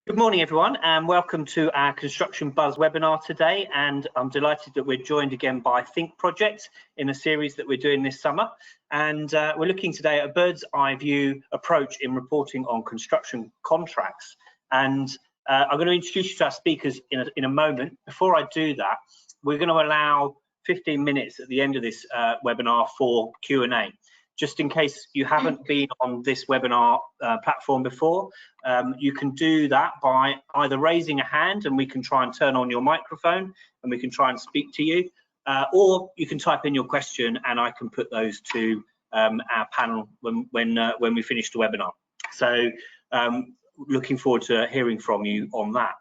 Good morning, everyone, and welcome to our Construction Buzz webinar today. And I'm delighted that we're joined again by Think Project in a series that we're doing this summer. And we're looking today at a bird's eye view approach in reporting on construction contracts. And I'm going to introduce you to our speakers in a moment. Before I do that, we're going to allow 15 minutes at the end of this webinar for Q&A. Just in case you haven't been on this webinar platform before, you can do that by either raising a hand and we can try and turn on your microphone and we can try and speak to you, or you can type in your question and I can put those to our panel when we finish the webinar. So looking forward to hearing from you on that.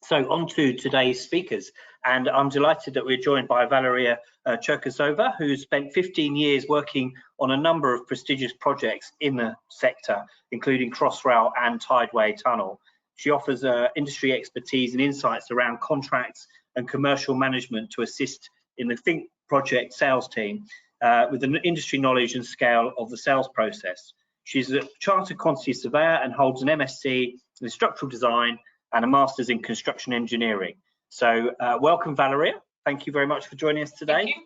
So on to today's speakers, and I'm delighted that we're joined by Valeria Cherkasova, who's spent 15 years working on a number of prestigious projects in the sector, including Crossrail and Tideway Tunnel. She offers industry expertise and insights around contracts and commercial management to assist in the Think Project sales team with the industry knowledge and scale of the sales process. She's a chartered quantity surveyor and holds an MSc in structural design and a master's in construction engineering. So welcome, Valeria. Thank you very much for joining us today. Thank you.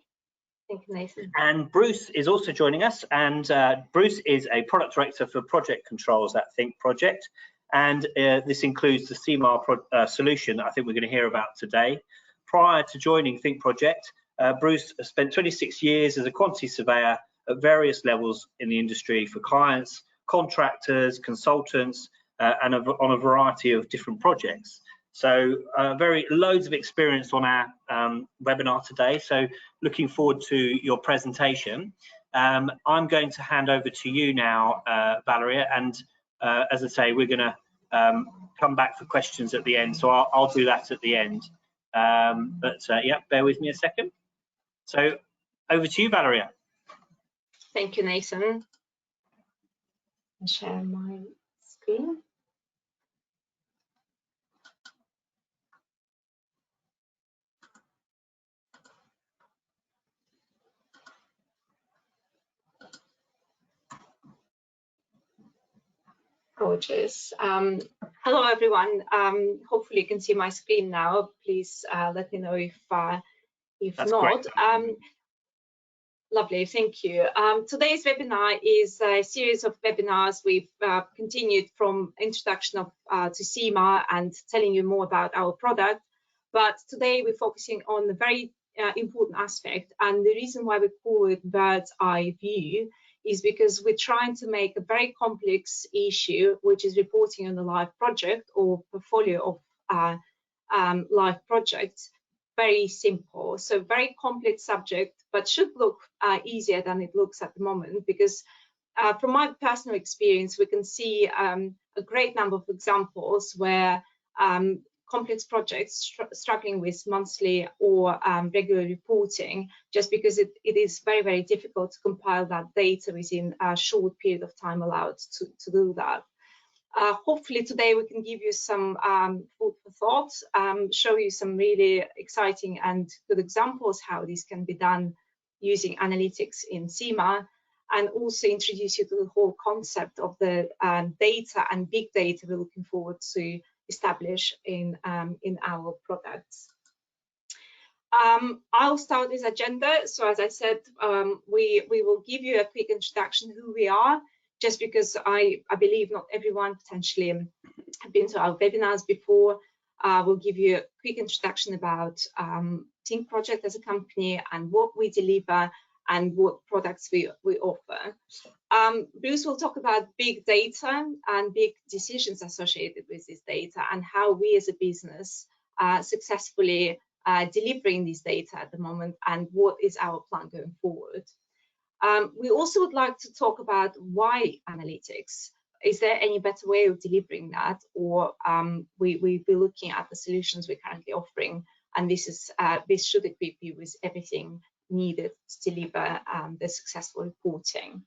Thank you, Nathan. And Bruce is also joining us, and Bruce is a product director for project controls at Think Project, and this includes the CMAR solution I think we're going to hear about today. Prior to joining Think Project, Bruce spent 26 years as a quantity surveyor at various levels in the industry for clients, contractors, consultants, and on a variety of different projects. So loads of experience on our webinar today. So looking forward to your presentation. I'm going to hand over to you now, Valeria, and as I say, we're going to come back for questions at the end. So I'll do that at the end. Yeah, bear with me a second. So over to you, Valeria. Thank you, Nathan. I'll share my screen. Gorgeous. Hello, everyone. Hopefully you can see my screen now. Please let me know if That's not. Great. Lovely, thank you. Today's webinar is a series of webinars we've continued from introduction to CMAR and telling you more about our product. But today we're focusing on a very important aspect, and the reason why we call it bird's eye view is because we're trying to make a very complex issue, which is reporting on a live project or portfolio of live projects, very simple. So very complex subject, but should look easier than it looks at the moment, because from my personal experience, we can see a great number of examples where complex projects struggling with monthly or regular reporting, just because it is very, very difficult to compile that data within a short period of time allowed to do that. Hopefully today we can give you some food for thought, show you some really exciting and good examples how this can be done using analytics in CMAR, and also introduce you to the whole concept of the data and big data we're looking forward to establish in our products. I'll start this agenda. So as I said, we will give you a quick introduction who we are, just because I believe not everyone potentially have been to our webinars before. We'll give you a quick introduction about Think Project as a company and what we deliver and what products we offer. Bruce will talk about big data and big decisions associated with this data and how we as a business are successfully delivering this data at the moment and what is our plan going forward. We also would like to talk about why analytics. Is there any better way of delivering that, or we'll be looking at the solutions we're currently offering, and this should equip you with everything needed to deliver the successful reporting.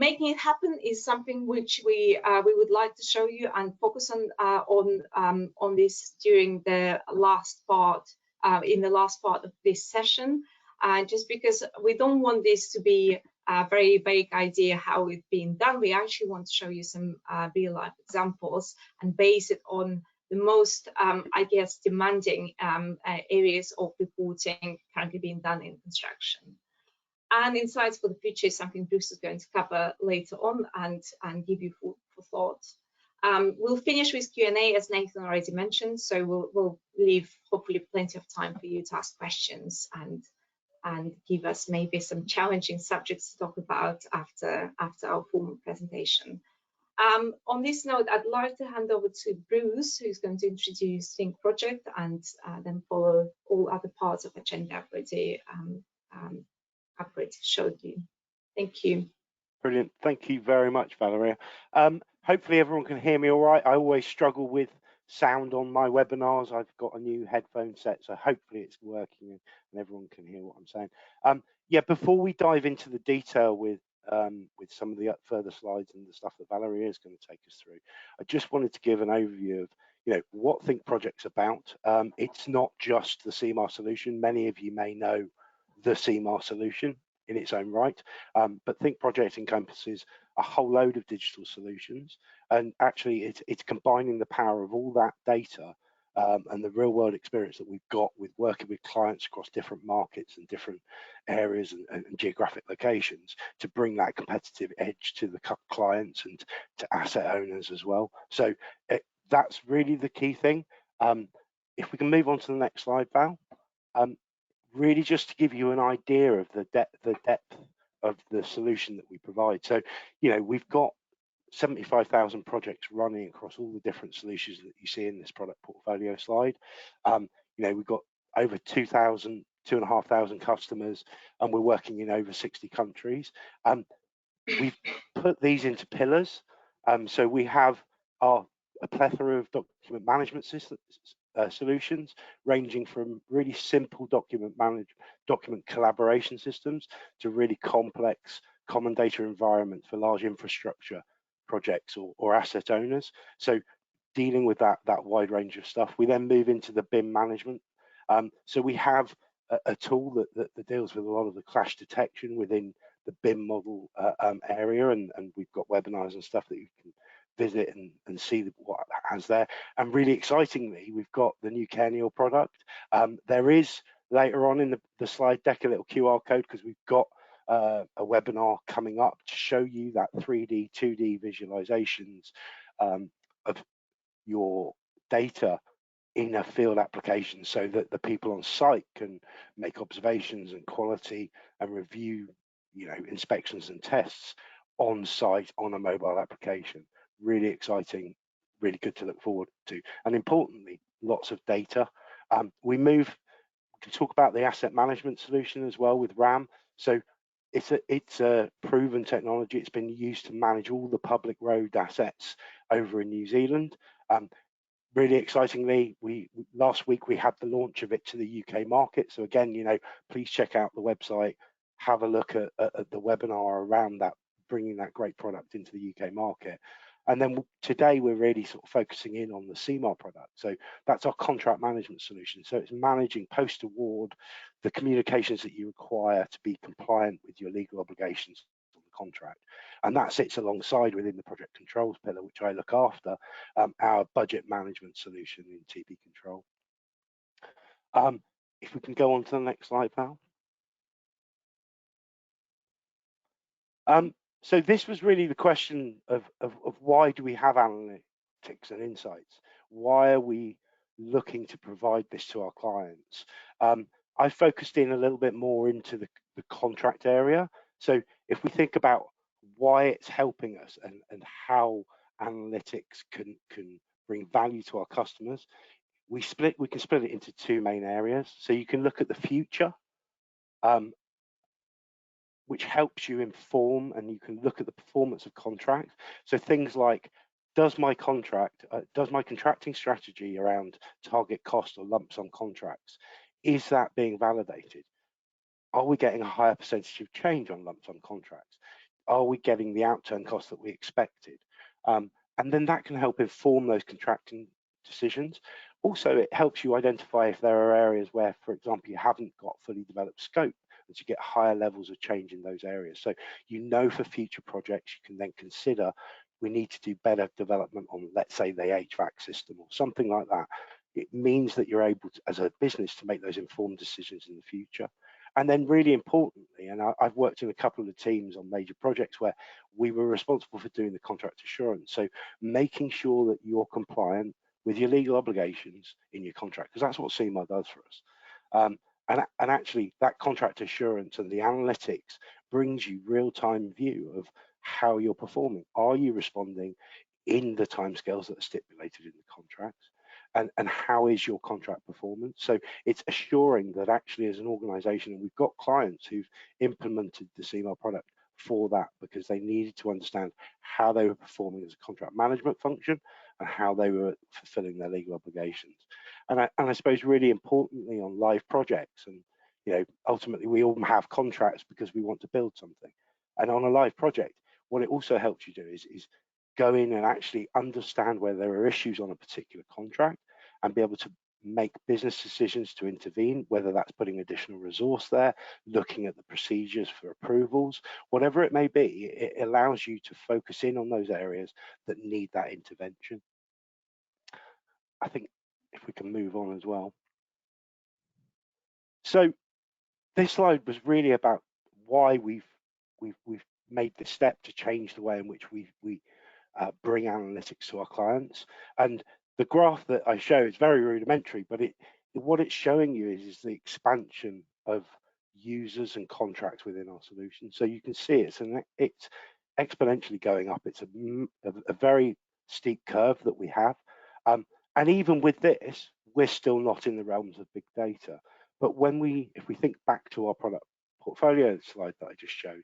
Making it happen is something which we would like to show you and focus on this during the last part of this session, just because we don't want this to be a very vague idea how it's being done. We actually want to show you some real life examples and base it on the most, I guess, demanding areas of reporting currently being done in construction. And insights for the future is something Bruce is going to cover later on and give you food for thought. We'll finish with Q&A, as Nathan already mentioned, so we'll leave hopefully plenty of time for you to ask questions and give us maybe some challenging subjects to talk about after our formal presentation. On this note, I'd like to hand over to Bruce, who's going to introduce Think Project and then follow all other parts of the agenda I've already showed you. Thank you. Brilliant. Thank you very much, Valeria. Hopefully everyone can hear me all right. I always struggle with sound on my webinars. I've got a new headphone set, so hopefully it's working and everyone can hear what I'm saying. Yeah, before we dive into the detail with some of the further slides and the stuff that Valeria is going to take us through, I just wanted to give an overview of what Think Project's about. It's not just the CMAR solution. Many of you may know the CMAR solution in its own right, but Think Project encompasses a whole load of digital solutions, and actually it's combining the power of all that data and the real world experience that we've got with working with clients across different markets and different areas and geographic locations to bring that competitive edge to the clients and to asset owners as well. So that's really the key thing. If we can move on to the next slide, Val. Really just to give you an idea of the depth of the solution that we provide. So, we've got 75,000 projects running across all the different solutions that you see in this product portfolio slide. We've got over 2,500 customers, and we're working in over 60 countries. We've put these into pillars. So we have a plethora of document management systems, solutions ranging from really simple document collaboration systems to really complex common data environments for large infrastructure projects or asset owners. So dealing with that wide range of stuff, we then move into the BIM management. So we have a tool that deals with a lot of the clash detection within the BIM model area, and we've got webinars and stuff that you can visit and see what it has there. And really excitingly, we've got the new Kenneal product. There is later on in the slide deck a little QR code, because we've got a webinar coming up to show you that 3D, 2D visualizations of your data in a field application, so that the people on site can make observations and quality and review, inspections and tests on site on a mobile application. Really exciting, really good to look forward to, and importantly, lots of data. We can talk about the asset management solution as well with RAM. So it's a proven technology. It's been used to manage all the public road assets over in New Zealand. Really excitingly, last week we had the launch of it to the UK market. So again, please check out the website, have a look at the webinar around that, bringing that great product into the UK market. And then today we're really sort of focusing in on the CMAR product. So that's our contract management solution. So it's managing post-award the communications that you require to be compliant with your legal obligations on the contract. And that sits alongside within the project controls pillar, which I look after, our budget management solution in TP Control. If we can go on to the next slide, Val. So this was really the question of why do we have analytics and insights? Why are we looking to provide this to our clients? I focused in a little bit more into the contract area. So if we think about why it's helping us and how analytics can bring value to our customers, we can split it into two main areas. So you can look at the future, which helps you inform, and you can look at the performance of contracts. So things like, does my contracting strategy around target cost or lump sum contracts, is that being validated? Are we getting a higher percentage of change on lump sum contracts? Are we getting the outturn cost that we expected? And then that can help inform those contracting decisions. Also, it helps you identify if there are areas where, for example, you haven't got fully developed scope and to get higher levels of change in those areas. So you know for future projects, you can then consider we need to do better development on, let's say, the HVAC system or something like that. It means that you're able to, as a business, to make those informed decisions in the future. And then really importantly, and I've worked in a couple of teams on major projects where we were responsible for doing the contract assurance. So making sure that you're compliant with your legal obligations in your contract, because that's what CMAR does for us. And actually that contract assurance and the analytics brings you real-time view of how you're performing. Are you responding in the timescales that are stipulated in the contracts? And how is your contract performance? So it's assuring that actually as an organization, and we've got clients who've implemented the CMAR product for that because they needed to understand how they were performing as a contract management function and how they were fulfilling their legal obligations. And I suppose really importantly on live projects, and ultimately we all have contracts because we want to build something. And on a live project, what it also helps you do is go in and actually understand where there are issues on a particular contract and be able to make business decisions to intervene, whether that's putting additional resource there, looking at the procedures for approvals, whatever it may be. It allows you to focus in on those areas that need that intervention. I think if we can move on as well. So this slide was really about why we've made the step to change the way in which we bring analytics to our clients. And the graph that I show is very rudimentary, but what it's showing you is the expansion of users and contracts within our solution. So you can see it's exponentially going up. It's a very steep curve that we have. And even with this, we're still not in the realms of big data. But if we think back to our product portfolio slide that I just showed,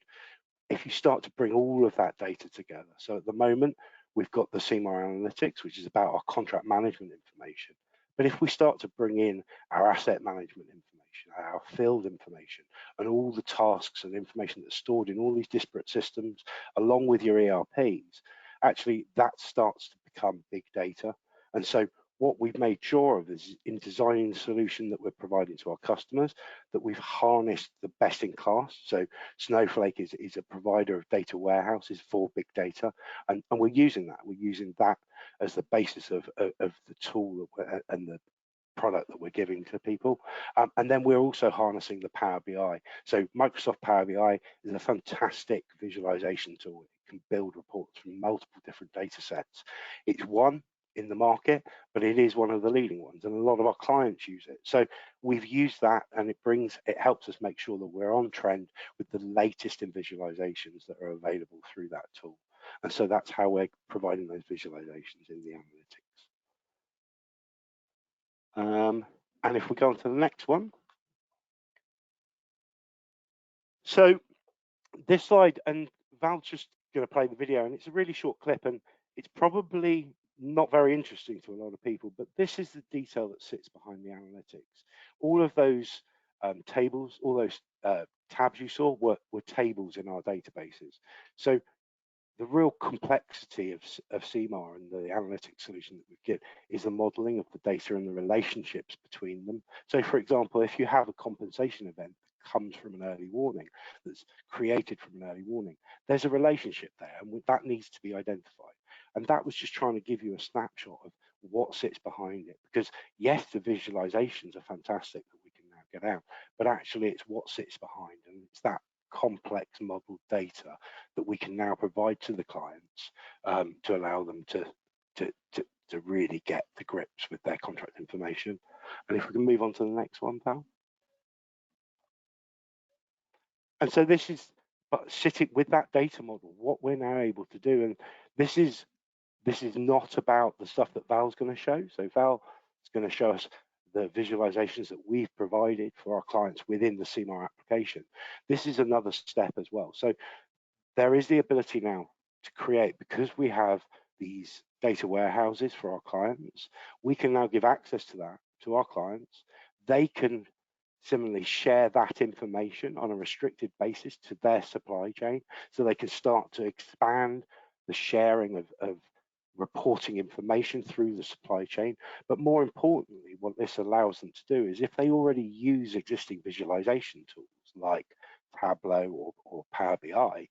if you start to bring all of that data together, so at the moment, we've got the CMAR analytics, which is about our contract management information. But if we start to bring in our asset management information, our field information, and all the tasks and information that's stored in all these disparate systems, along with your ERPs, actually that starts to become big data. And so what we've made sure of is in designing the solution that we're providing to our customers, that we've harnessed the best in class. So Snowflake is a provider of data warehouses for big data, and we're using that. We're using that as the basis of the tool and the product that we're giving to people. And then we're also harnessing the Power BI. So Microsoft Power BI is a fantastic visualization tool. It can build reports from multiple different data sets. It's one in the market, but it is one of the leading ones, and a lot of our clients use it. So we've used that, and it helps us make sure that we're on trend with the latest in visualizations that are available through that tool. And so that's how we're providing those visualizations in the analytics. And if we go on to the next one. So this slide, and Val's just going to play the video, and it's a really short clip, and it's probably not very interesting to a lot of people, but this is the detail that sits behind the analytics. All of those tables, all those tabs you saw were tables in our databases. So the real complexity of CMAR and the analytics solution that we get is the modeling of the data and the relationships between them. So for example, if you have a compensation event that comes from an early warning, that's created from an early warning, there's a relationship there, and that needs to be identified. And that was just trying to give you a snapshot of what sits behind it, because yes, the visualizations are fantastic that we can now get out, but actually it's what sits behind, and it's that complex modeled data that we can now provide to the clients to allow them to really get the grips with their contract information. And if we can move on to the next one, Val. And so this is sitting with that data model, what we're now able to do, and this is not about the stuff that Val's going to show. So Val is going to show us the visualizations that we've provided for our clients within the CMAR application. This is another step as well. So there is the ability now to create, because we have these data warehouses for our clients, we can now give access to that to our clients. They can similarly share that information on a restricted basis to their supply chain, so they can start to expand the sharing of reporting information through the supply chain. But more importantly, what this allows them to do is, if they already use existing visualization tools like Tableau or Power BI,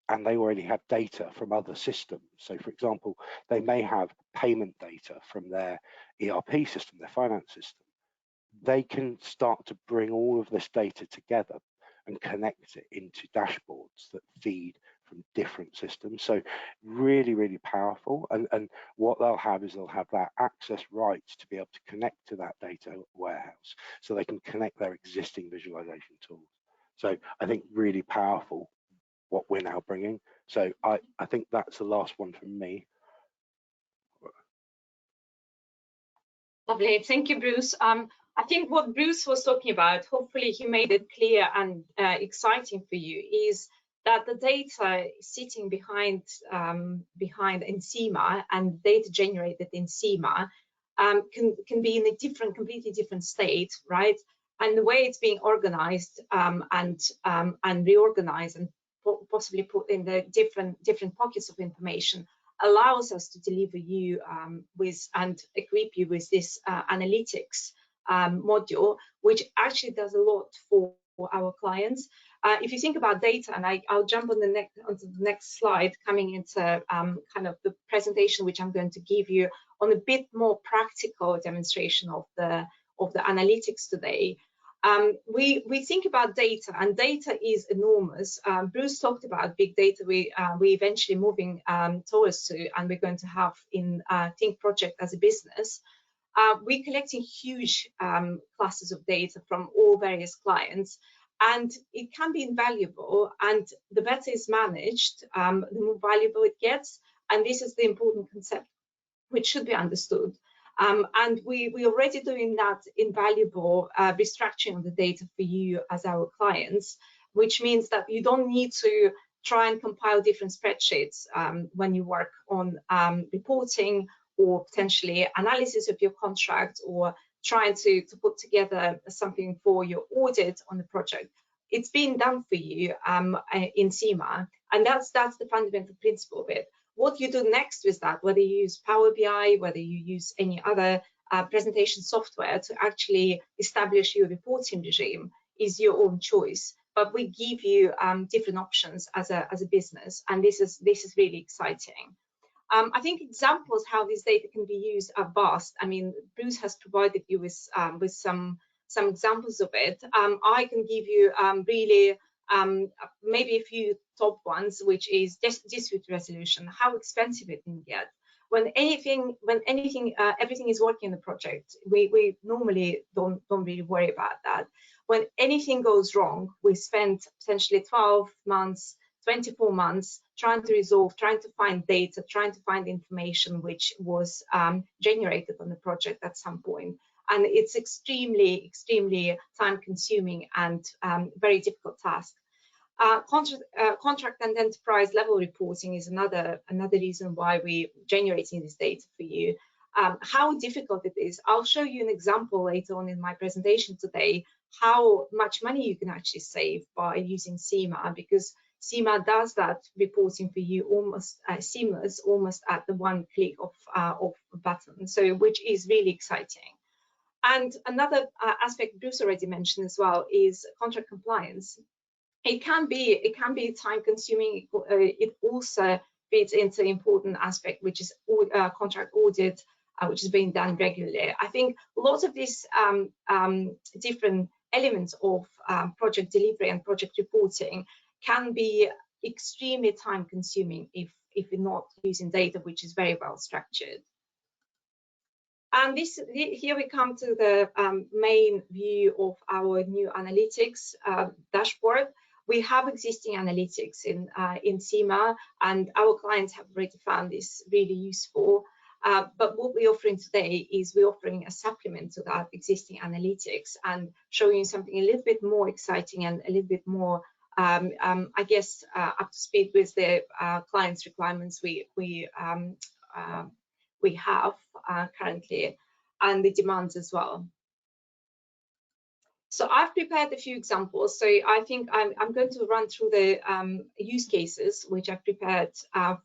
and they already have data from other systems. So for example, they may have payment data from their ERP system, their finance system. They can start to bring all of this data together and connect it into dashboards that feed from different systems. So really, really powerful. And what they'll have is they'll have that access rights to be able to connect to that data warehouse, so they can connect their existing visualization tools. So I think really powerful what we're now bringing. So I think that's the last one from me. Lovely, thank you, Bruce. I think what Bruce was talking about, hopefully he made it clear and exciting for you, is that the data sitting behind Ensima and data generated in Ensima can be in a completely different state, right? And the way it's being organized and reorganized and possibly put in the different pockets of information allows us to deliver you with and equip you with this analytics module, which actually does a lot for our clients. If you think about data, and I'll jump on onto the next slide, coming into kind of the presentation which I'm going to give you on a bit more practical demonstration of the analytics today. We think about data, and data is enormous. Bruce talked about big data. We eventually moving towards to, and we're going to have in Think Project as a business. We're collecting huge classes of data from all various clients, and it can be invaluable. And the better it's managed, the more valuable it gets. And this is the important concept which should be understood. And we're already doing that invaluable restructuring of the data for you as our clients, which means that you don't need to try and compile different spreadsheets when you work on reporting or potentially analysis of your contract, or trying to put together something for your audit on the project. It's being done for you in Ensima, and that's the fundamental principle of it. What you do next with that, whether you use Power BI, whether you use any other presentation software to actually establish your reporting regime, is your own choice. But we give you different options as a business, and this is really exciting. I think examples how this data can be used are vast. I mean, Bruce has provided you with some examples of it. I can give you really maybe a few top ones, which is dispute resolution. How expensive it can get. When everything is working in the project, we normally don't really worry about that. When anything goes wrong, we spend potentially 12 months, 24 months trying to resolve, trying to find data, trying to find information which was generated on the project at some point. And it's extremely time consuming and very difficult task. Contract and enterprise level reporting is another reason why we're generating this data for you. How difficult it is. I'll show you an example later on in my presentation today, how much money you can actually save by using Ensima, because Ensima does that reporting for you almost seamless, almost at the one click of a button, so which is really exciting. And another aspect Bruce already mentioned as well is contract compliance. It can be time consuming. It also fits into an important aspect, which is contract audit, which is being done regularly. I think lots of these different elements of project delivery and project reporting can be extremely time consuming if you're not using data which is very well structured. And here we come to the main view of our new analytics dashboard. We have existing analytics in Ensima, and our clients have already found this really useful. But what we're offering today is we're offering a supplement to that existing analytics and showing you something a little bit more exciting and a little bit more, I guess, up to speed with the clients' requirements we have currently, and the demands as well. So I've prepared a few examples. So I think I'm going to run through the use cases which I've prepared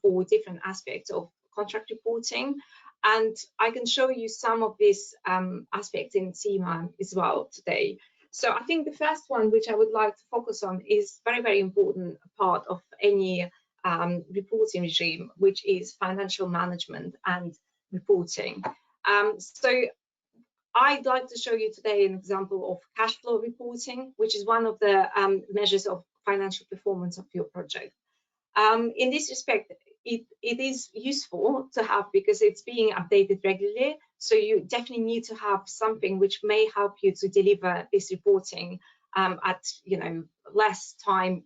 for different aspects of contract reporting, and I can show you some of these aspects in Ensima as well today. So I think the first one, which I would like to focus on, is very, very important part of any reporting regime, which is financial management and reporting. So I'd like to show you today an example of cash flow reporting, which is one of the measures of financial performance of your project. In this respect, it is useful to have because it's being updated regularly. So you definitely need to have something which may help you to deliver this reporting at less time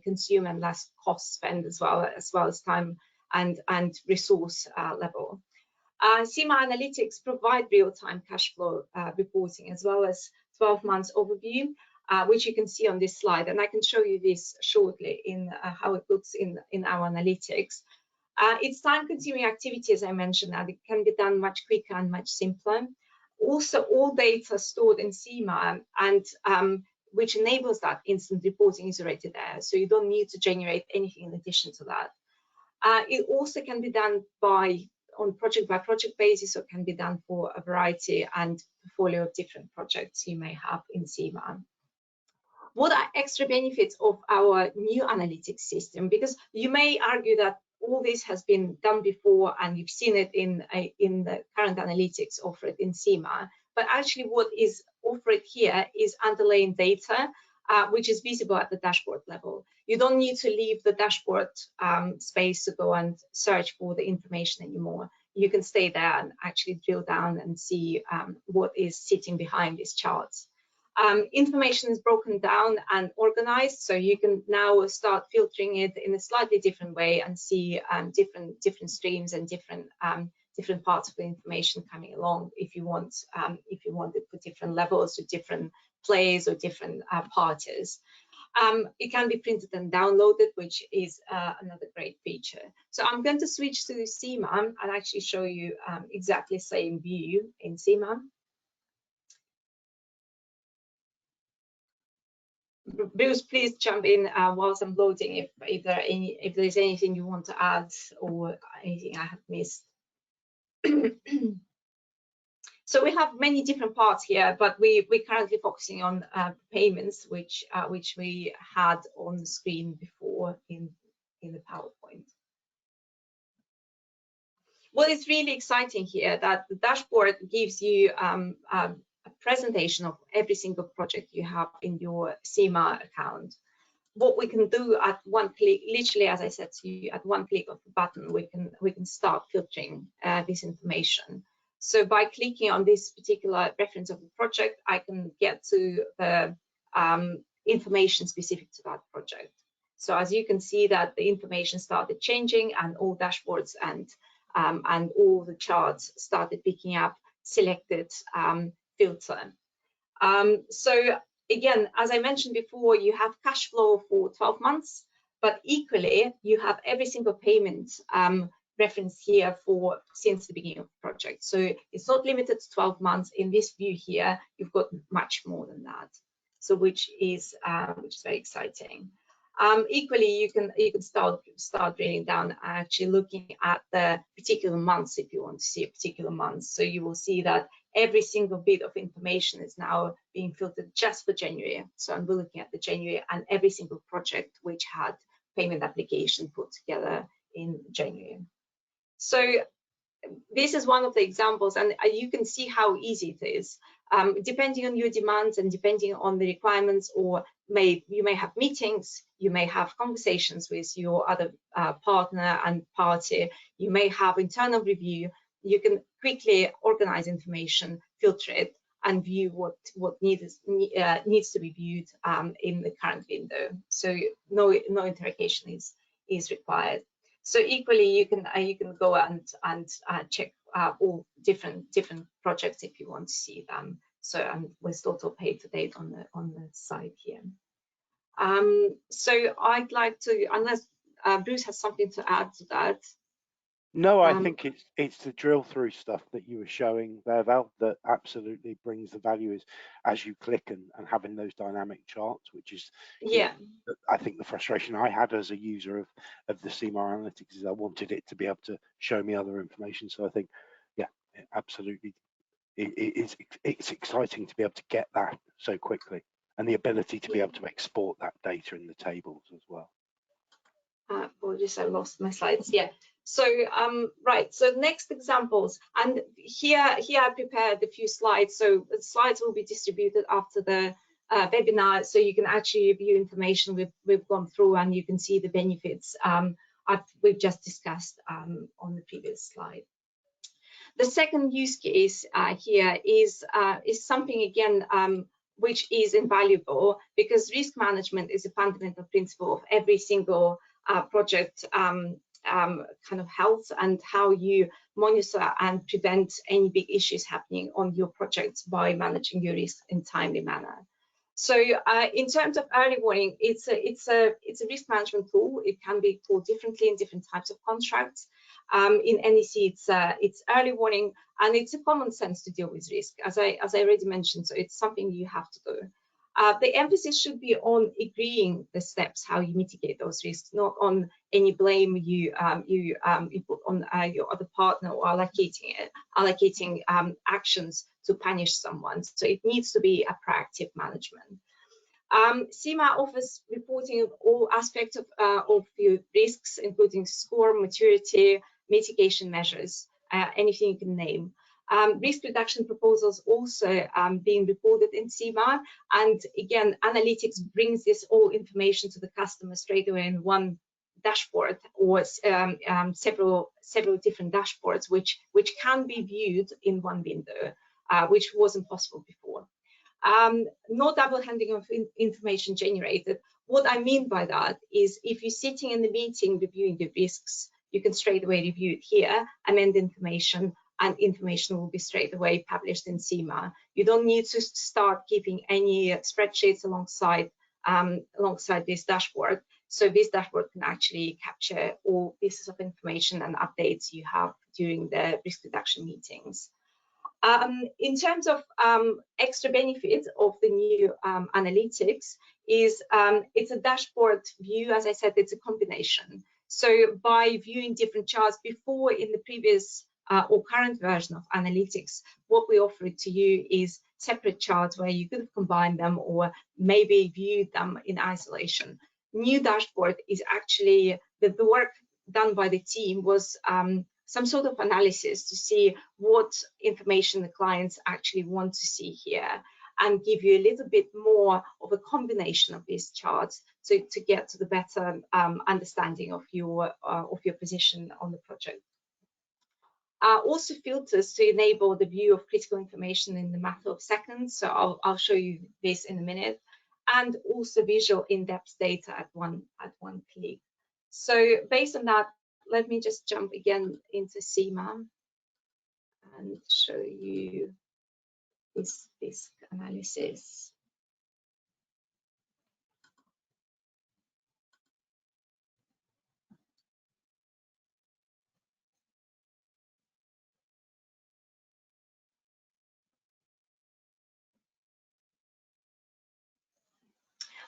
consumed and less cost spent as well as time and resource level. CIMA Analytics provide real-time cash flow reporting as well as 12 months overview, which you can see on this slide, and I can show you this shortly in how it looks in our analytics. It's time-consuming activity, as I mentioned, and it can be done much quicker and much simpler. Also, all data stored in CIMA and which enables that instant reporting is already there, so you don't need to generate anything in addition to that. It also can be done on project-by-project basis, or can be done for a variety and portfolio of different projects you may have in CIMA. What are extra benefits of our new analytics system? Because you may argue that all this has been done before and you've seen it in the current analytics offered in CIMA, but actually what is offered here is underlying data which is visible at the dashboard level. You don't need to leave the dashboard space to go and search for the information anymore. You can stay there and actually drill down and see what is sitting behind these charts. Information is broken down and organized, so you can now start filtering it in a slightly different way and see different streams and different parts of the information coming along if you want it for different levels or different plays or different parties. It can be printed and downloaded, which is another great feature. So I'm going to switch to CIMA and actually show you exactly the same view in CIMA. Bruce, please jump in whilst I'm loading if there's anything you want to add or anything I have missed. So we have many different parts here, but we're currently focusing on payments, which we had on the screen before in the PowerPoint. What is really exciting here that the dashboard gives you a presentation of every single project you have in your CIMA account. What we can do at one click, literally, as I said to you, at one click of the button, we can start filtering this information. So by clicking on this particular reference of the project, I can get to the information specific to that project. So as you can see that the information started changing and all dashboards and all the charts started picking up selected filter. So again, as I mentioned before, you have cash flow for 12 months, but equally you have every single payment reference here for since the beginning of the project. So it's not limited to 12 months. In this view here, you've got much more than that. So which is very exciting. Equally, you can start drilling down and actually looking at the particular months if you want to see a particular month. So you will see that every single bit of information is now being filtered just for January. So I'm looking at the January and every single project which had payment application put together in January. So this is one of the examples, and you can see how easy it is. Depending on your demands and depending on the requirements, or you may have meetings, you may have conversations with your other partner and party, you may have internal review, you can quickly organize information, filter it, and view what needs to be viewed in the current window. So no interrogation is required. So equally, you can go and check all different projects if you want to see them. So with total pay to date on the side here. So I'd like to, unless Bruce has something to add to that. No, I think it's the drill through stuff that you were showing there, Val, that absolutely brings the value as you click and having those dynamic charts, which is, yeah, I think the frustration I had as a user of the CIMA Analytics is I wanted it to be able to show me other information. So I think, yeah, it absolutely it's exciting to be able to get that so quickly, and the ability to be able to export that data in the tables as well. Apologies, I lost my slides. Yeah. So right. So next examples, and here I prepared a few slides. So the slides will be distributed after the webinar, so you can actually review information we've gone through, and you can see the benefits we've just discussed on the previous slide. The second use case here is something again which is invaluable, because risk management is a fundamental principle of every single project kind of health, and how you monitor and prevent any big issues happening on your projects by managing your risk in a timely manner. So in terms of early warning, it's a risk management tool. It can be called differently in different types of contracts. In NEC, it's early warning, and it's a common sense to deal with risk, as I already mentioned. So it's something you have to do. The emphasis should be on agreeing the steps how you mitigate those risks, not on any blame you put on your other partner, or allocating actions to punish someone. So it needs to be a proactive management. CIMA offers reporting of all aspects of your risks, including score, maturity, mitigation measures, anything you can name. Risk reduction proposals also being reported in CIMA, and again, analytics brings this all information to the customer straight away in one dashboard, or several different dashboards, which can be viewed in one window, which wasn't possible before. No double handling of information generated. What I mean by that is, if you're sitting in the meeting reviewing the risks, you can straight away review it here, amend information, and information will be straight away published in CIMA. You don't need to start keeping any spreadsheets alongside this dashboard. So this dashboard can actually capture all pieces of information and updates you have during the risk reduction meetings. In terms of extra benefits of the new analytics, is it's a dashboard view. As I said, it's a combination. So by viewing different charts before, in the previous or current version of analytics, what we offer to you is separate charts where you could have combined them or maybe viewed them in isolation. New dashboard is actually the work done by the team was some sort of analysis to see what information the clients actually want to see here, and give you a little bit more of a combination of these charts to get to the better understanding of your position on the project. Also filters to enable the view of critical information in a matter of seconds. So I'll show you this in a minute, and also visual in-depth data at one click. So based on that, let me just jump again into CIMA and show you this analysis.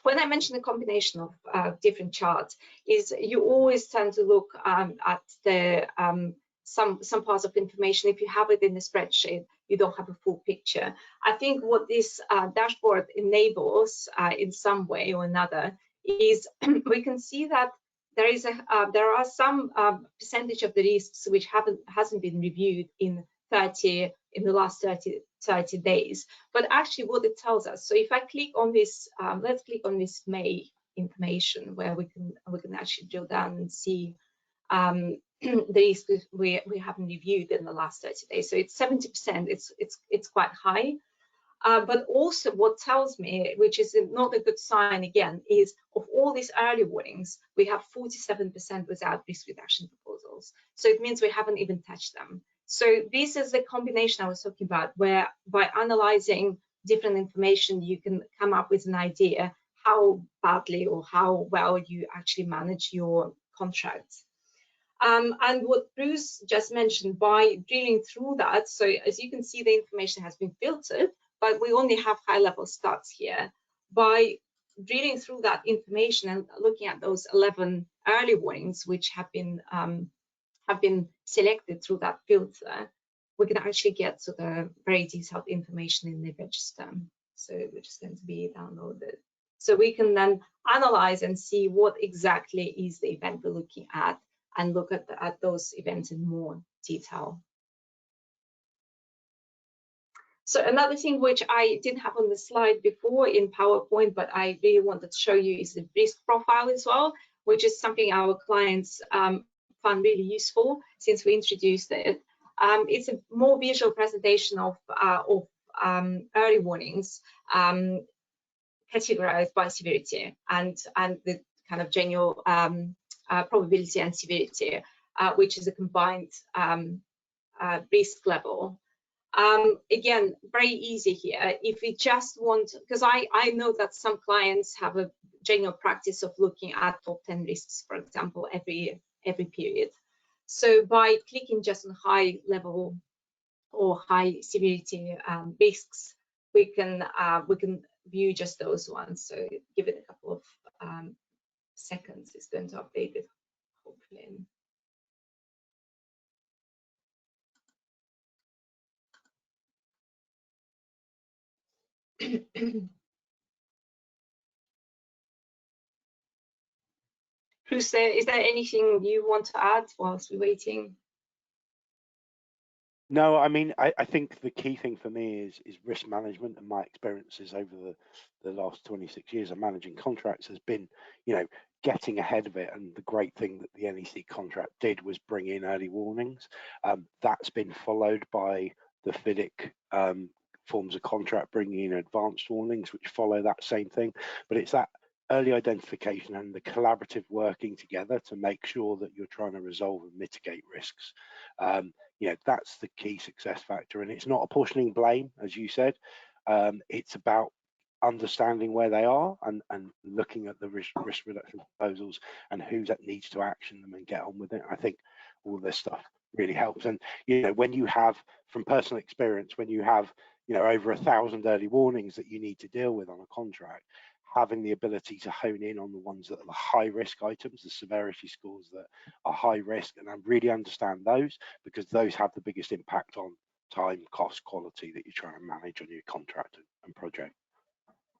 When I mention a combination of different charts, is you always tend to look at the some parts of information. If you have it in the spreadsheet, you don't have a full picture. I think what this dashboard enables in some way or another is we can see that there are some percentage of the risks which hasn't been reviewed in the last 30 days. But actually what it tells us, so if I click on this, let's click on this May information, where we can actually drill down and see the risks we haven't reviewed in the last 30 days. So it's 70%, it's quite high. But also what tells me, which is not a good sign again, is of all these early warnings, we have 47% without risk reduction proposals. So it means we haven't even touched them. So this is the combination I was talking about, where by analyzing different information, you can come up with an idea how badly or how well you actually manage your contracts. And what Bruce just mentioned, by drilling through that, so as you can see, the information has been filtered, but we only have high-level stats here. By drilling through that information and looking at those 11 early warnings, which have been selected through that filter, we can actually get to the very detailed information in the register. So we're just going to be downloaded. So we can then analyze and see what exactly is the event we're looking at and look at those events in more detail. So another thing which I didn't have on the slide before in PowerPoint, but I really wanted to show you is the risk profile as well, which is something our clients found really useful since we introduced it. It's a more visual presentation of early warnings categorized by severity and the kind of general probability and severity, which is a combined risk level. Again, very easy here. If we just want, because I know that some clients have a general practice of looking at top 10 risks, for example, every period. So by clicking just on high level or high severity risks, we can view just those ones. So give it a couple of seconds. It's going to update it, hopefully. Bruce, is there anything you want to add whilst we're waiting? No, I mean, I think the key thing for me is risk management, and my experiences over the last 26 years of managing contracts has been, you know, getting ahead of it. And the great thing that the NEC contract did was bring in early warnings. That's been followed by the FIDIC forms of contract bringing in advanced warnings, which follow that same thing. But it's that early identification and the collaborative working together to make sure that you're trying to resolve and mitigate risks. You know, that's the key success factor, and it's not apportioning blame, as you said. It's about understanding where they are and looking at the risk reduction proposals and who that needs to action them and get on with it. I think all this stuff really helps. And you know, when you have, from personal experience, when you have, you know, over 1,000 early warnings that you need to deal with on a contract, having the ability to hone in on the ones that are the high risk items, the severity scores that are high risk, and I really understand those, because those have the biggest impact on time, cost, quality that you're trying to manage on your contract and project.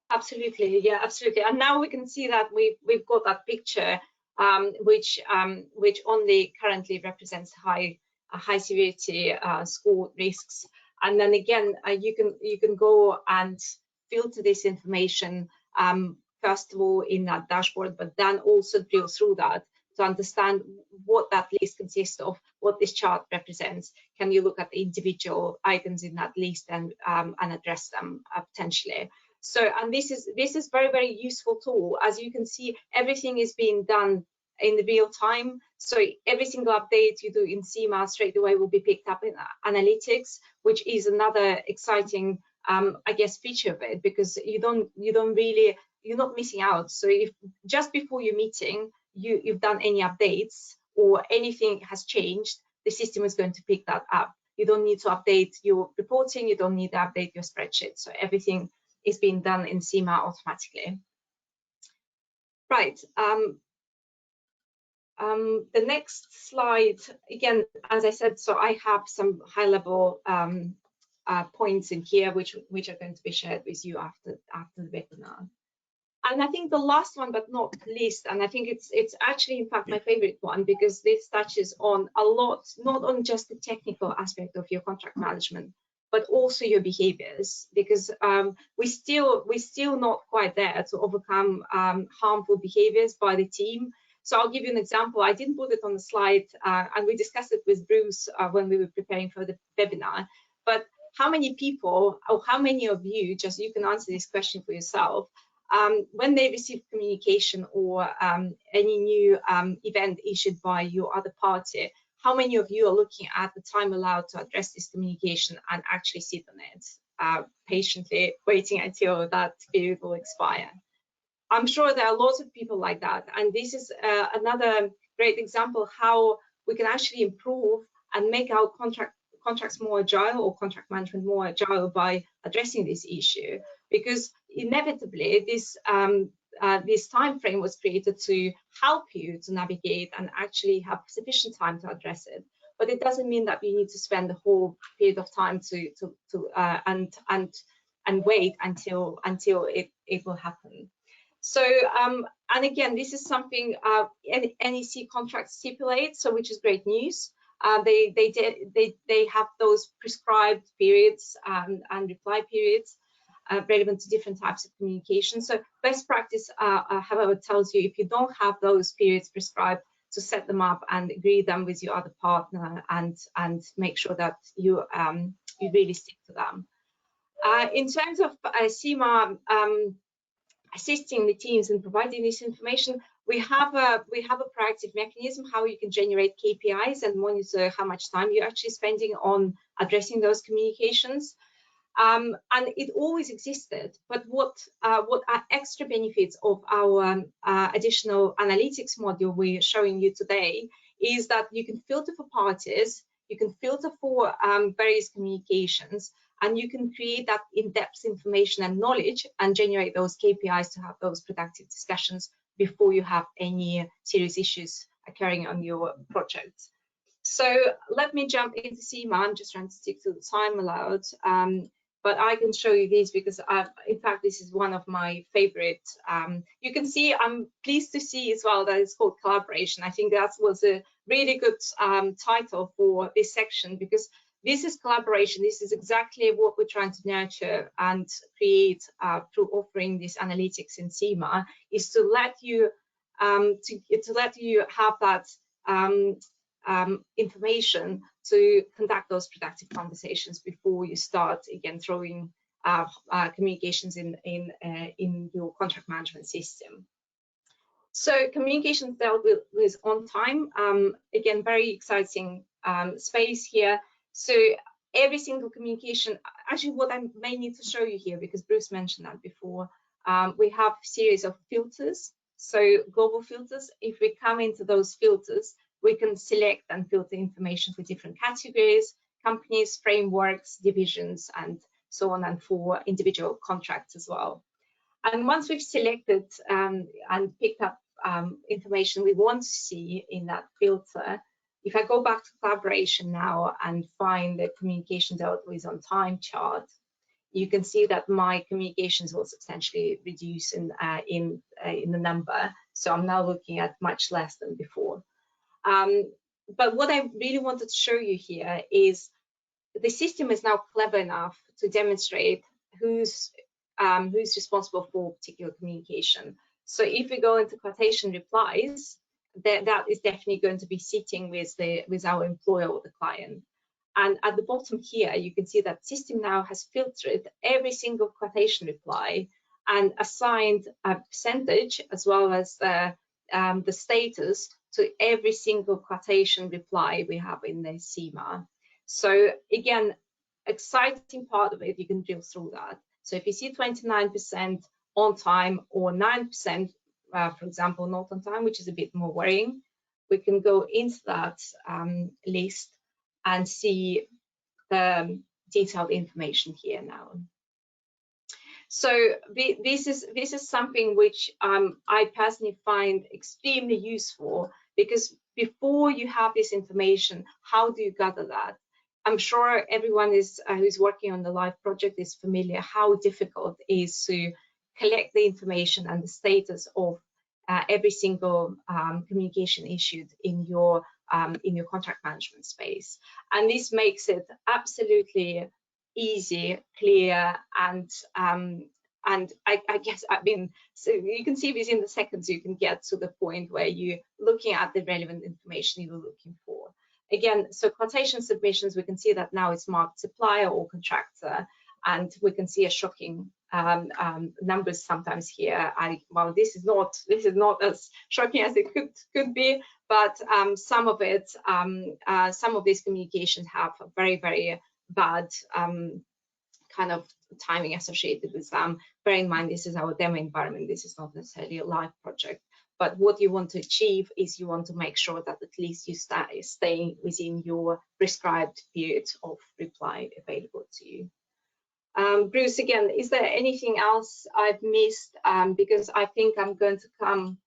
Absolutely, yeah, absolutely. And now we can see that we've got that picture, which only currently represents high severity score risks. And then again, you can go and filter this information first of all in that dashboard, but then also drill through that to understand what that list consists of, what this chart represents. Can you look at the individual items in that list and address them potentially? So, and this is very, very useful tool. As you can see, everything is being done in the real time. So every single update you do in CIMA straight away will be picked up in analytics, which is another exciting I guess feature of it, because you're not missing out. So if just before your meeting you've done any updates or anything has changed, the system is going to pick that up. You don't need to update your reporting, you don't need to update your spreadsheet. So everything is being done in CIMA automatically. Right. The next slide, again, as I said, so I have some high-level points in here which are going to be shared with you after the webinar. And I think the last one, but not least, and I think it's actually in fact my favorite one, because this touches on a lot, not on just the technical aspect of your contract management, but also your behaviors, because we're still not quite there to overcome harmful behaviors by the team. So I'll give you an example. I didn't put it on the slide, and we discussed it with Bruce when we were preparing for the webinar, but how many people, or how many of you, just you can answer this question for yourself, when they receive communication or any new event issued by your other party, how many of you are looking at the time allowed to address this communication and actually sit on it, patiently waiting until that period will expire? I'm sure there are lots of people like that, and this is another great example how we can actually improve and make our contracts more agile, or contract management more agile, by addressing this issue, because inevitably this time frame was created to help you to navigate and actually have sufficient time to address it. but it doesn't mean that you need to spend the whole period of time and wait until it will happen. So and again, this is something NEC contracts stipulate, so which is great news. They have those prescribed periods and reply periods relevant to different types of communication. So best practice, however, tells you if you don't have those periods prescribed, to set them up and agree them with your other partner and make sure that you really stick to them. In terms of CIMA assisting the teams in providing this information, we have a proactive mechanism how you can generate KPIs and monitor how much time you're actually spending on addressing those communications. And it always existed, but what are extra benefits of our additional analytics module we're showing you today is that you can filter for parties, you can filter for various communications, and you can create that in-depth information and knowledge and generate those KPIs to have those productive discussions before you have any serious issues occurring on your project. So let me jump into CIMA. I'm just trying to stick to the time allowed. But I can show you these because in fact, this is one of my favorite. You can see, I'm pleased to see as well that it's called collaboration. I think that was a really good title for this section because this is collaboration. This is exactly what we're trying to nurture and create through offering this analytics in CIMA, is to let you have that information to conduct those productive conversations before you start again throwing communications in your contract management system. So communications dealt with on time. Again, very exciting space here. So every single communication, actually what I may need to show you here, because Bruce mentioned that before, we have a series of filters. So global filters, if we come into those filters, we can select and filter information for different categories, companies, frameworks, divisions, and so on, and for individual contracts as well. And once we've selected and picked up information we want to see in that filter, if I go back to collaboration now and find the communication dealt with on time chart, you can see that my communications will substantially reduce in the number. So I'm now looking at much less than before. But what I really wanted to show you here is the system is now clever enough to demonstrate who's responsible for particular communication. So if we go into quotation replies, that is definitely going to be sitting with our employer or the client. And at the bottom here, you can see that system now has filtered every single quotation reply and assigned a percentage as well as the status to every single quotation reply we have in the CIMA. So again, exciting part of it, you can drill through that. So if you see 29% on time or 9%, for example, not on time, which is a bit more worrying, we can go into that list and see the detailed information here now. So this is something which I personally find extremely useful, because before you have this information, how do you gather that? I'm sure everyone who's working on the live project is familiar how difficult it is to collect the information and the status of every single communication issued in your contract management space. And this makes it absolutely easy, clear, and I guess, I mean, so you can see within the seconds you can get to the point where you're looking at the relevant information you were looking for. Again, so quotation submissions, we can see that now it's marked supplier or contractor, and we can see a shocking numbers sometimes here. Well, this is not as shocking as it could be, but some of these communications have a very, very bad kind of timing associated with them. Bear in mind, this is our demo environment. This is not necessarily a live project. But what you want to achieve is you want to make sure that at least you stay within your prescribed period of reply available to you. Bruce, again, is there anything else I've missed? Because I think I'm going to come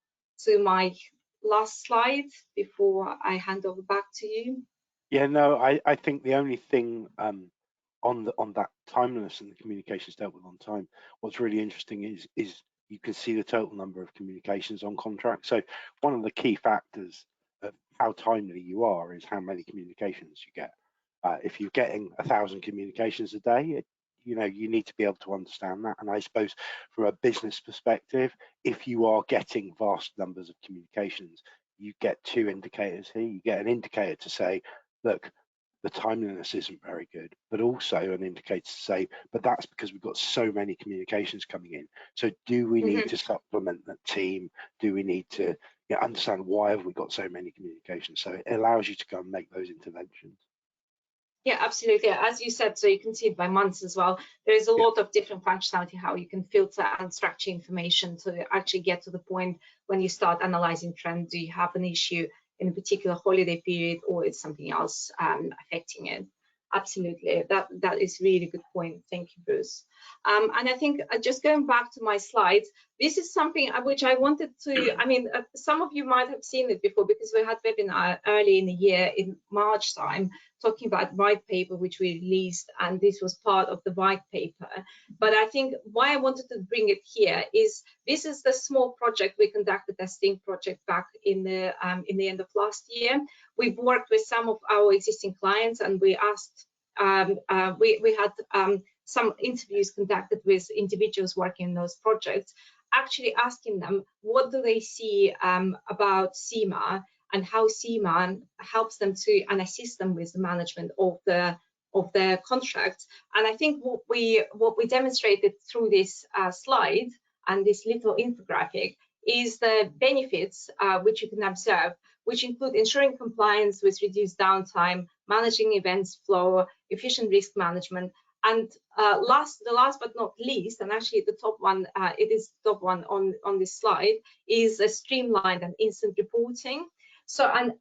to my last slide before I hand over back to you. Yeah, no, I think the only thing on that timeliness and the communications dealt with on time, what's really interesting is you can see the total number of communications on contract. So one of the key factors of how timely you are is how many communications you get. If you're getting 1,000 communications a day, you know, you need to be able to understand that. And I suppose from a business perspective, if you are getting vast numbers of communications, you get two indicators here. You get an indicator to say, look, the timeliness isn't very good, but also an indicator to say, but that's because we've got so many communications coming in. So do we need to supplement that team? Do we need to understand why have we got so many communications? So it allows you to go and make those interventions. Yeah, absolutely. As you said, so you can see it by months as well. There is a lot of different functionality how you can filter and structure information to actually get to the point when you start analyzing trend. Do you have an issue in a particular holiday period, or is something else affecting it? Absolutely, that is really good point. Thank you, Bruce. And I think just going back to my slides, this is something which I wanted to, I mean, some of you might have seen it before because we had webinar early in the year in March time talking about white paper which we released, and this was part of the white paper. But I think why I wanted to bring it here is this is the small project we conducted, a STING project back in the end of last year. We've worked with some of our existing clients, and we asked, we had some interviews conducted with individuals working in those projects, actually asking them what do they see about CIMA and how CIMA helps them to and assist them with the management of their contracts. And I think what we demonstrated through this slide and this little infographic is the benefits which you can observe, which include ensuring compliance with reduced downtime, managing events flow, efficient risk management, and the last but not least, and actually the top one, it is the top one on this slide, is a streamlined and instant reporting. So, and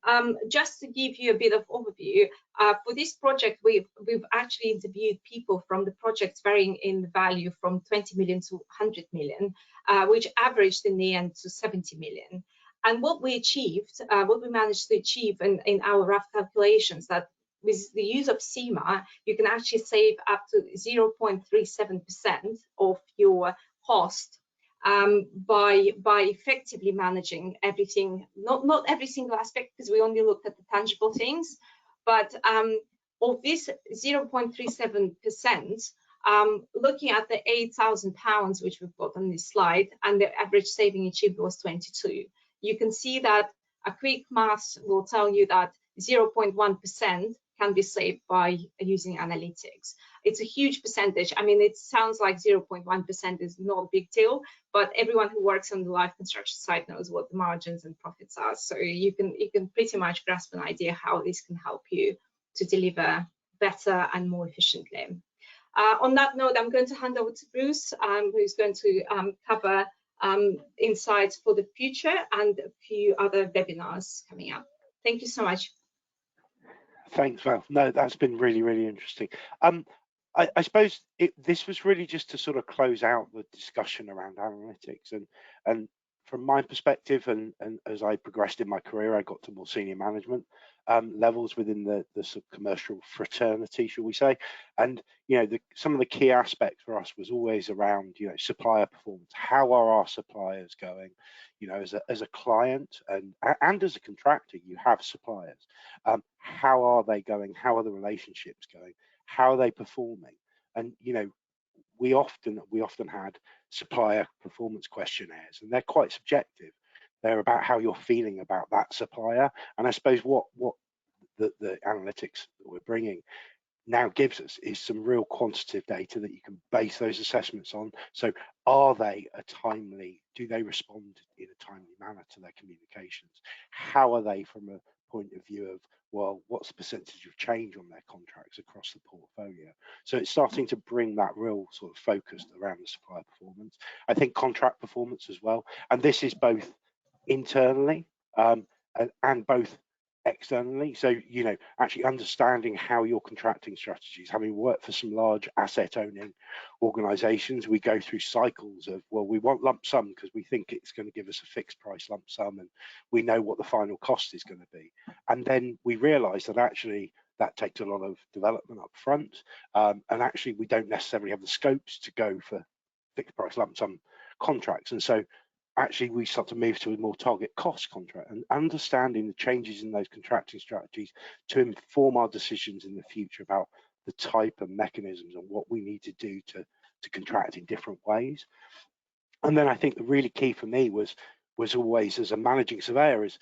just to give you a bit of overview, for this project, we've actually interviewed people from the projects varying in value from 20 million to 100 million, which averaged in the end to 70 million. And what we achieved, what we managed to achieve in our rough calculations, that with the use of CIMA, you can actually save up to 0.37% of your cost by effectively managing everything, not every single aspect, because we only looked at the tangible things, but of this 0.37%, looking at the £8,000 which we've got on this slide, and the average saving achieved was 22. You can see that a quick math will tell you that 0.1% can be saved by using analytics. It's a huge percentage. I mean, it sounds like 0.1% is not a big deal, but everyone who works on the live construction site knows what the margins and profits are. So you can pretty much grasp an idea how this can help you to deliver better and more efficiently. On that note, I'm going to hand over to Bruce, who's going to cover insights for the future and a few other webinars coming up. Thank you so much. Thanks, Val. No, that's been really, really interesting. I suppose this was really just to sort of close out the discussion around analytics, and from my perspective, and as I progressed in my career, I got to more senior management levels within the sort of commercial fraternity, shall we say. And some of the key aspects for us was always around supplier performance. How are our suppliers going? As a client and as a contractor, you have suppliers. How are they going? How are the relationships going? How are they performing? And we often had supplier performance questionnaires, and they're quite subjective. They're about how you're feeling about that supplier. And I suppose what the analytics that we're bringing now gives us is some real quantitative data that you can base those assessments on. So do they respond in a timely manner to their communications? How are they from a point of view of, well, what's the percentage of change on their contracts across the portfolio? So it's starting to bring that real sort of focus around the supplier performance. I think contract performance as well. And this is both internally and both externally. So, you know, actually understanding how your contracting strategies, having worked for some large asset owning organizations, we go through cycles of, well, we want lump sum because we think it's going to give us a fixed price lump sum and we know what the final cost is going to be. And then we realize that actually that takes a lot of development up front. And actually we don't necessarily have the scopes to go for fixed price lump sum contracts. And so actually we start to move to a more target cost contract, and understanding the changes in those contracting strategies to inform our decisions in the future about the type of mechanisms and what we need to do to contract in different ways. And then I think the really key for me was always, as a managing surveyor, is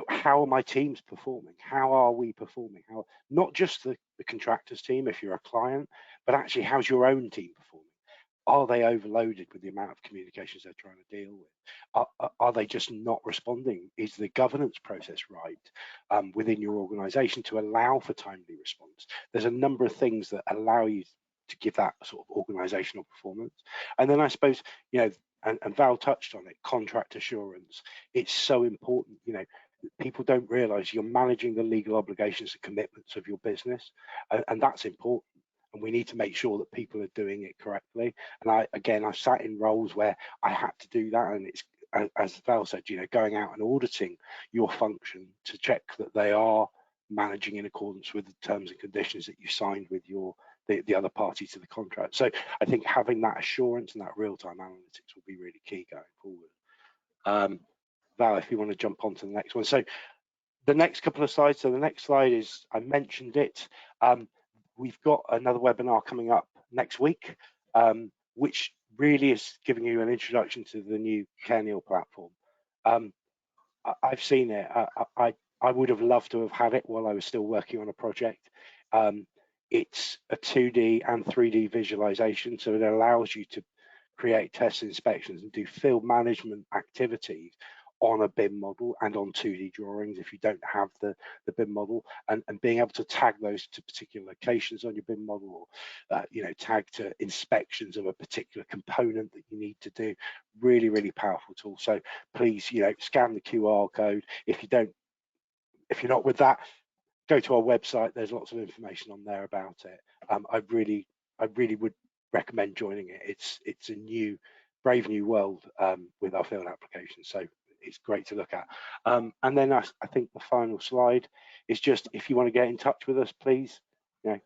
how are my teams performing? How are we performing? How, not just the contractors team if you're a client, but actually how's your own team performing? Are they overloaded with the amount of communications they're trying to deal with? Are they just not responding? Is the governance process right within your organization to allow for timely response? There's a number of things that allow you to give that sort of organizational performance. And then I suppose, you know, and Val touched on it, contract assurance. It's so important, you know, people don't realize you're managing the legal obligations and commitments of your business, and that's important. And we need to make sure that people are doing it correctly. And I've sat in roles where I had to do that, and it's, as Val said, you know, going out and auditing your function to check that they are managing in accordance with the terms and conditions that you signed with the other party to the contract. So I think having that assurance and that real-time analytics will be really key going forward. Val, if you want to jump on to the next one. So the next couple of slides. So the next slide is, I mentioned it. We've got another webinar coming up next week, which really is giving you an introduction to the new Careneal platform. I've seen it. I would have loved to have had it while I was still working on a project. It's a 2D and 3D visualization, so it allows you to create test inspections and do field management activities on a BIM model and on 2D drawings if you don't have the BIM model, and being able to tag those to particular locations on your BIM model, or you know, tag to inspections of a particular component that you need to do. Really, really powerful tool. So please, you know, scan the QR code. If you're not with that, go to our website. There's lots of information on there about it. I really would recommend joining it. It's a brave new world with our field application. So it's great to look at. And then I think the final slide is just, if you want to get in touch with us, please, you know,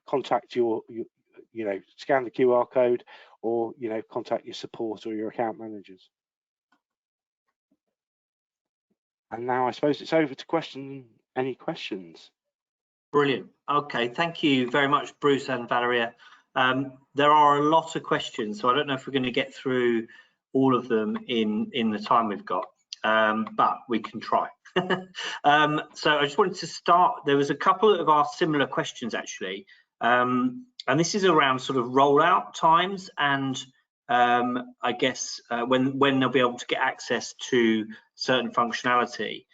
contact you know, scan the QR code, or, you know, contact your support or your account managers. And now I suppose it's over to any questions. Brilliant. Okay, thank you very much, Bruce and Valeria. There are a lot of questions, so I don't know if we're going to get through all of them in the time we've got, but we can try. So I just wanted to start, there was a couple of our similar questions actually, and this is around sort of rollout times and I guess when they'll be able to get access to certain functionality.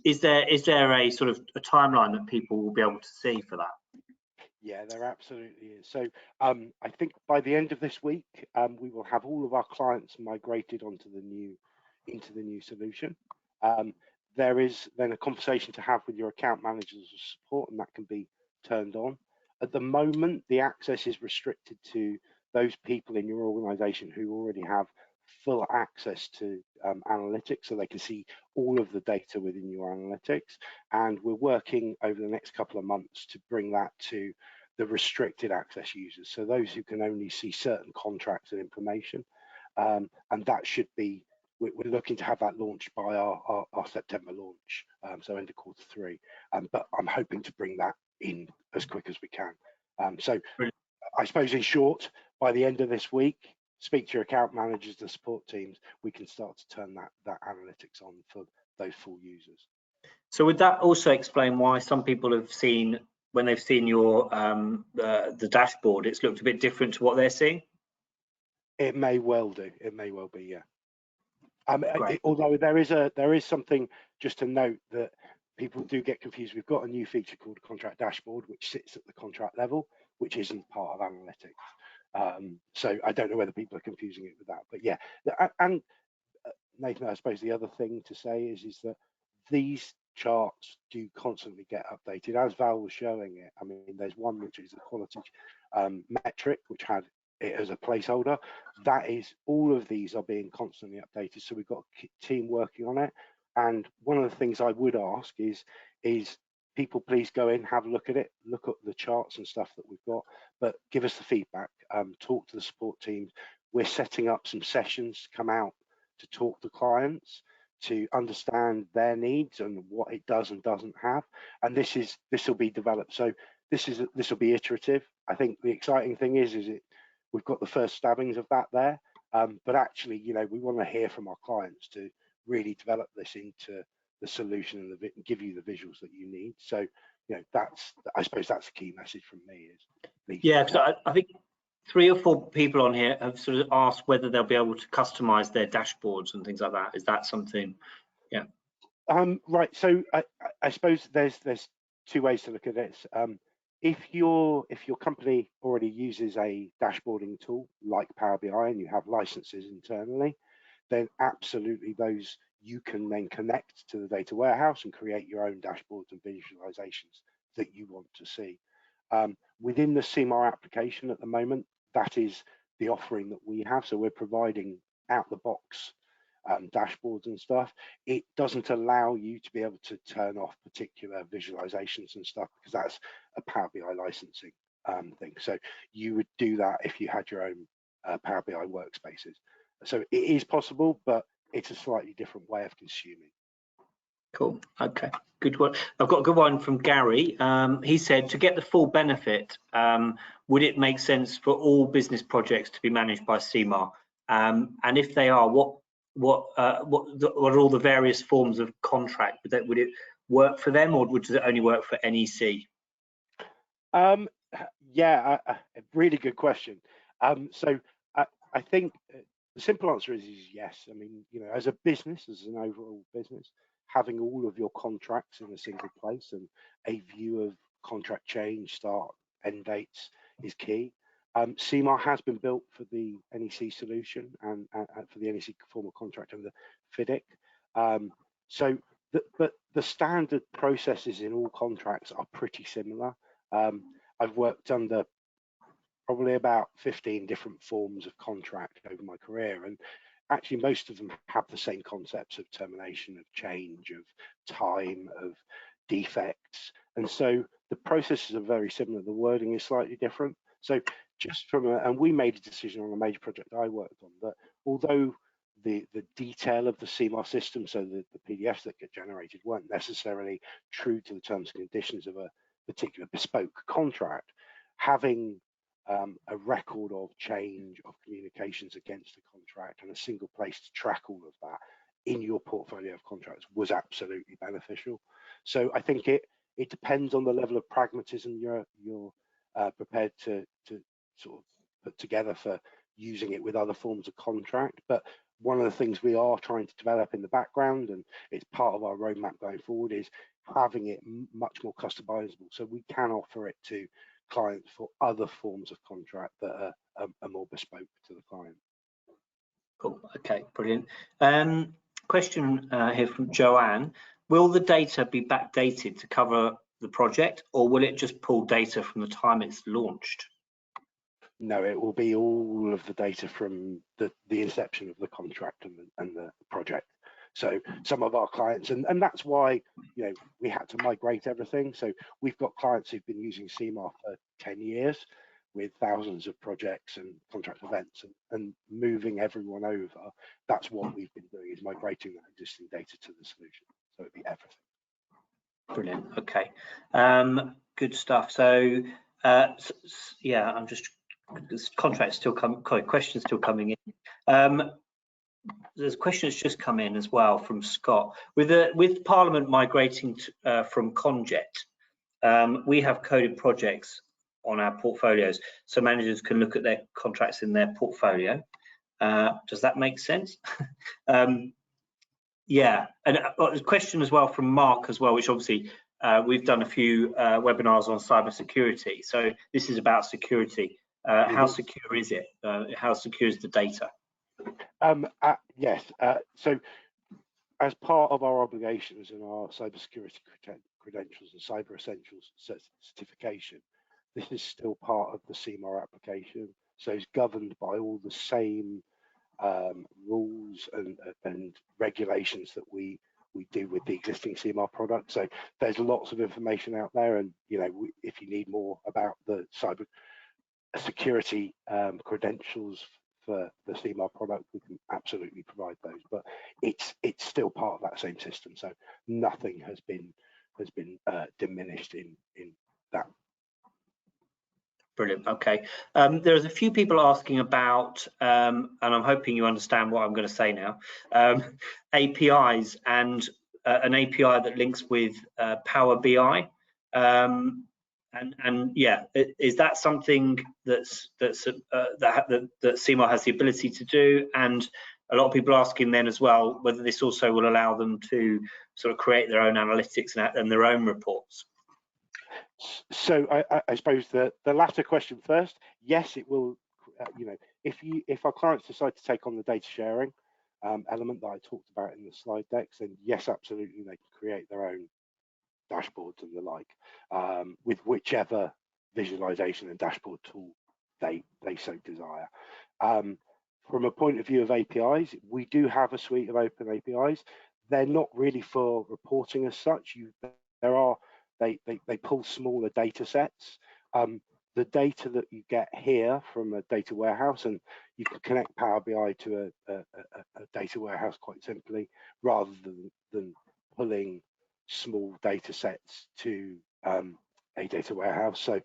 Is there a sort of a timeline that people will be able to see for that? Yeah, there absolutely is. So I think by the end of this week, we will have all of our clients migrated into the new solution. There is then a conversation to have with your account managers of support, and that can be turned on. At the moment, the access is restricted to those people in your organization who already have full access to analytics, so they can see all of the data within your analytics. And we're working over the next couple of months to bring that to the restricted access users, so those who can only see certain contracts and information. And that should be, we're looking to have that launched by our September launch, so end of Q3. But I'm hoping to bring that in as quick as we can. So brilliant. I suppose in short, by the end of this week, speak to your account managers, the support teams, we can start to turn that analytics on for those full users. So would that also explain why some people have seen, when they've seen your the dashboard, it's looked a bit different to what they're seeing? It may well do. It may well be, yeah. Although there is something just to note that people do get confused. We've got a new feature called contract dashboard, which sits at the contract level, which isn't part of analytics. So I don't know whether people are confusing it with that, but yeah. And Nathan, I suppose the other thing to say is that these charts do constantly get updated. As Val was showing it, I mean, there's one which is the quality metric, which had it as a placeholder. That is, all of these are being constantly updated. So we've got a team working on it. And one of the things I would ask is people please go in, have a look at it, look at the charts and stuff that we've got, but give us the feedback, talk to the support teams. We're setting up some sessions to come out to talk to clients, to understand their needs and what it does and doesn't have. And this will be developed. So this will be iterative. I think the exciting thing is we've got the first stabbings of that there, but actually, you know, we want to hear from our clients to really develop this into the solution and give you the visuals that you need. So, you know, I suppose that's the key message from me is. Yeah, because I think 3 or 4 people on here have sort of asked whether they'll be able to customize their dashboards and things like that. Is that something? Yeah. Right. So I suppose there's 2 ways to look at this. If your company already uses a dashboarding tool like Power BI and you have licenses internally, then absolutely those you can then connect to the data warehouse and create your own dashboards and visualizations that you want to see. Within the CMAR application at the moment, that is the offering that we have. So we're providing out the box dashboards and stuff. It doesn't allow you to be able to turn off particular visualizations and stuff because that's a Power BI licensing thing. So you would do that if you had your own Power BI workspaces. So it is possible, but it's a slightly different way of consuming. Cool. Okay. Good one. I've got a good one from Gary. He said, to get the full benefit, would it make sense for all business projects to be managed by CMAR? And if they are, what are all the various forms of contract? Would it work for them, or does it only work for NEC? Yeah, a really good question. So I think the simple answer is yes. I mean, you know, as a business, as an overall business, having all of your contracts in a single place and a view of contract change, start, end dates is key. CMAR has been built for the NEC solution and for the NEC formal contract and the FIDIC. But the standard processes in all contracts are pretty similar. I've worked under probably about 15 different forms of contract over my career, and actually most of them have the same concepts of termination, of change, of time, of defects, and so the processes are very similar. The wording is slightly different. So just and we made a decision on a major project I worked on that although the detail of the CMAR system, so the PDFs that get generated weren't necessarily true to the terms and conditions of a particular bespoke contract, having a record of change of communications against the contract and a single place to track all of that in your portfolio of contracts was absolutely beneficial. So I think it depends on the level of pragmatism you're prepared to sort of put together for using it with other forms of contract. But one of the things we are trying to develop in the background, and it's part of our roadmap going forward, is having it much more customizable, so we can offer it to clients for other forms of contract that are more bespoke to the client. Cool. Okay, brilliant. Question here from Joanne. Will the data be backdated to cover the project, or will it just pull data from the time it's launched? No, it will be all of the data from the inception of the contract and the project. So some of our clients, and that's why, you know, we had to migrate everything. So we've got clients who've been using CMAR for 10 years with thousands of projects and contract events, and moving everyone over. That's what we've been doing, is migrating that existing data to the solution. So it'd be everything. Brilliant. Okay. Good stuff. So yeah, I'm just, this contract still questions still coming in. There's a question that's just come in as well from Scott. With Parliament migrating from Conjet, we have coded projects on our portfolios, so managers can look at their contracts in their portfolio. Does that make sense? Yeah, and a question as well from Mark as well, which obviously we've done a few webinars on cybersecurity. So this is about security. How secure is it? How secure is the data? Yes. So as part of our obligations in our cybersecurity credentials and cyber essentials certification, this is still part of the CMAR application, so it's governed by all the same rules and regulations that we do with the existing CMAR product. So there's lots of information out there, and if you need more about the cyber security credentials for the CMAR product, we can absolutely provide those. But it's still part of that same system, so nothing has been diminished in that. Brilliant. Okay. There's a few people asking about, and I'm hoping you understand what I'm going to say now, APIs and an API that links with Power BI. And yeah, is that something that CMAR has the ability to do? And a lot of people asking then as well whether this also will allow them to sort of create their own analytics and their own reports. So I suppose the latter question first. Yes, it will. If our clients decide to take on the data sharing element that I talked about in the slide decks, then yes, absolutely, they can create their own dashboards and the like with whichever visualization and dashboard tool they so desire. From a point of view of APIs, we do have a suite of open APIs. They're not really for reporting as such. They pull smaller data sets. The data that you get here from a data warehouse, and you can connect Power BI to a data warehouse quite simply, rather than pulling small data sets to a data warehouse. So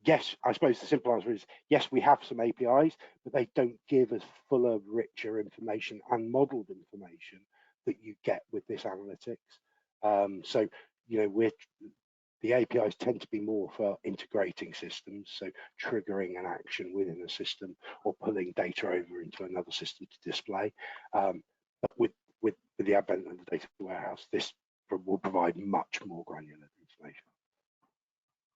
yes, I suppose the simple answer is yes, we have some APIs, but they don't give us fuller, richer information and modeled information that you get with this analytics. So the APIs tend to be more for integrating systems, so triggering an action within a system or pulling data over into another system to display. But with the advent of the data warehouse, this will provide much more granular information.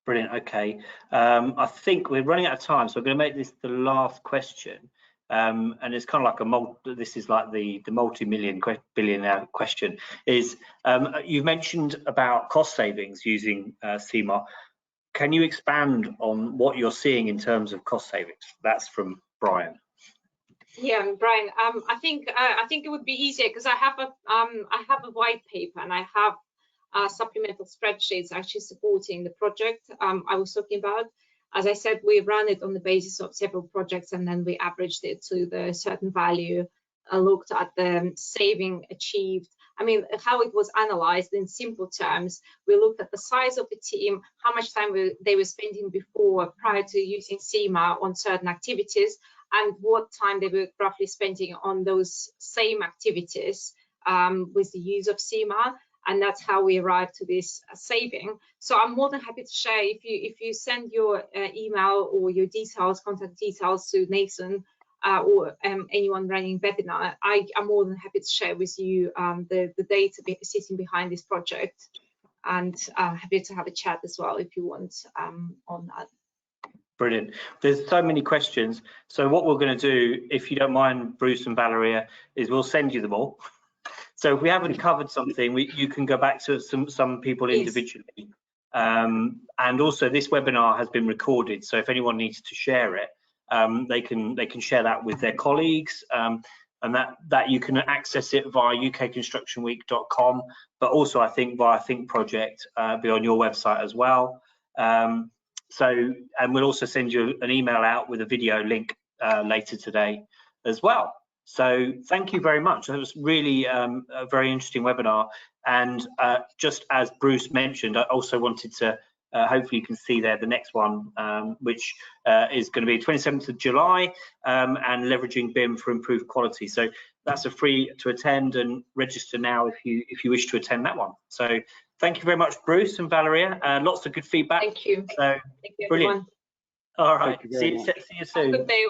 Brilliant. Okay. I think we're running out of time, so I'm going to make this the last question. And it's kind of like this is like the multi-million billionaire question. Is you've mentioned about cost savings using CMAR. Can you expand on what you're seeing in terms of cost savings? That's from Brian. Yeah, Brian. I think it would be easier because I have a white paper and I have supplemental spreadsheets actually supporting the project I was talking about. As I said, we ran it on the basis of several projects and then we averaged it to the certain value, looked at the saving achieved. I mean, how it was analyzed in simple terms. We looked at the size of the team, how much time they were spending prior to using CMAR on certain activities, and what time they were roughly spending on those same activities with the use of CMAR. And that's how we arrived to this saving. So I'm more than happy to share if you send your email or your contact details to Nathan or anyone running webinar. I'm more than happy to share with you the data sitting behind this project, and happy to have a chat as well if you want on that. Brilliant. There's so many questions. So what we're going to do, if you don't mind, Bruce and Valeria, is we'll send you them all. So if we haven't covered something, you can go back to some people individually. And also this webinar has been recorded, so if anyone needs to share it, they can share that with their colleagues, and that you can access it via ukconstructionweek.com, but also I think via Think Project, be on your website as well. And we'll also send you an email out with a video link later today as well. So thank you very much. That was really a very interesting webinar. And just as Bruce mentioned, I also wanted to, hopefully you can see there the next one, which is going to be 27th of July, and leveraging BIM for improved quality. So that's a free to attend, and register now if you wish to attend that one. So thank you very much, Bruce and Valeria. Lots of good feedback. Thank you. So thank you, brilliant. Everyone. All right. See you See you soon. Have a good day.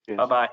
Cheers. Bye-bye.